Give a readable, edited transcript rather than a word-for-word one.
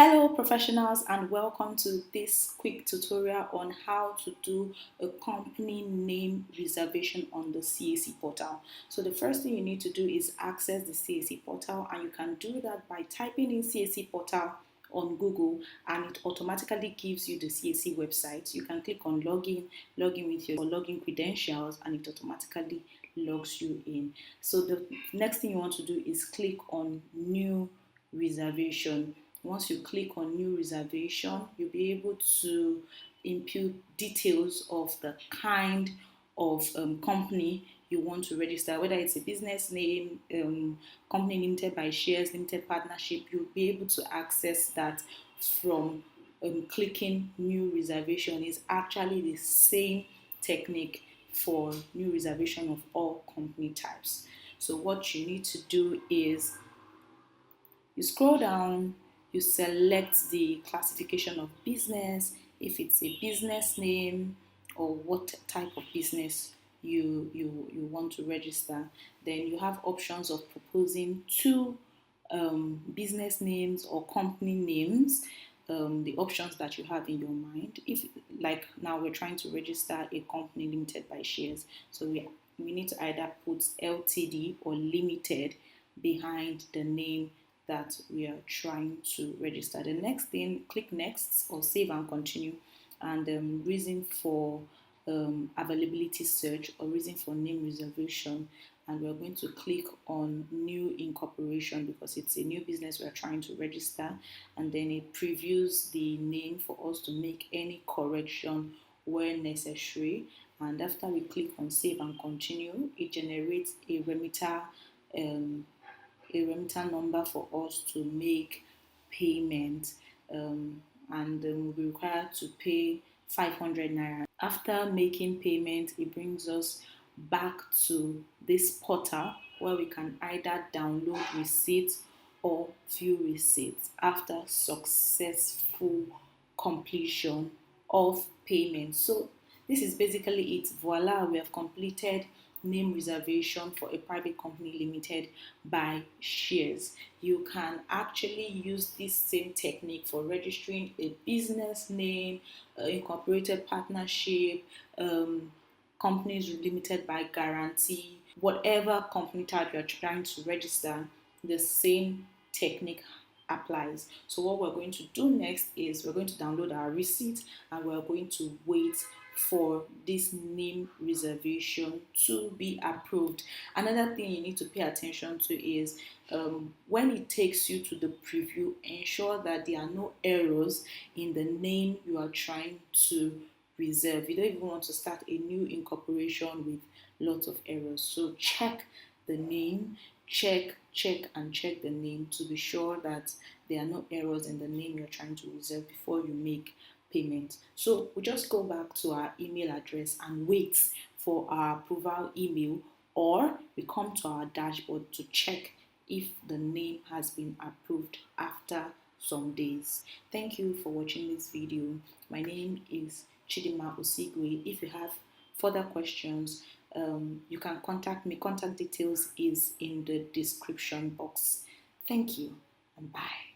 Hello professionals, and welcome to this quick tutorial on how to do a company name reservation on the CAC portal. So the first thing you need to do is access the CAC portal, and you can do that by typing in CAC portal on Google, and it automatically gives you the CAC website. You can click on login with your login credentials, and it automatically logs you in. So the next thing you want to do is click on new reservation. Once you click on new reservation, you'll be able to input details of the kind of company you want to register, whether it's a business name, company limited by shares, limited partnership. You'll be able to access that from clicking new reservation. Is actually the same technique for new reservation of all company types. So what you need to do is you scroll down, you select the classification of business, if it's a business name or what type of business you want to register. Then you have options of proposing two business names or company names, the options that you have in your mind. If, like now, we're trying to register a company limited by shares, so we need to either put LTD or limited behind the name that we are trying to register. The next thing, click next or save and continue, and reason for availability search or reason for name reservation, and we're going to click on new incorporation because it's a new business we're trying to register, and then it previews the name for us to make any correction where necessary. And after we click on save and continue, it generates a remitter number for us to make payment, and we'll be required to pay 500 naira. After making payment, it brings us back to this portal where we can either download receipts or view receipts after successful completion of payment. So this is basically it. Voila, we have completed name reservation for a private company limited by shares. You can actually use this same technique for registering a business name, incorporated partnership, companies limited by guarantee, whatever company type you're trying to register. The same technique applies. So what we're going to do next is we're going to download our receipt, and we're going to wait for this name reservation to be approved. Another thing you need to pay attention to is when it takes you to the preview, ensure that there are no errors in the name you are trying to reserve. You don't even want to start a new incorporation with lots of errors. So check the name, check the name to be sure that there are no errors in the name you're trying to reserve before you make payment. So we just go back to our email address and wait for our approval email, or we come to our dashboard to check if the name has been approved after some days. Thank you for watching this video. My name is Chidima Osigwe. If you have further questions, you can contact me. Contact details is in the description box. Thank you, and bye.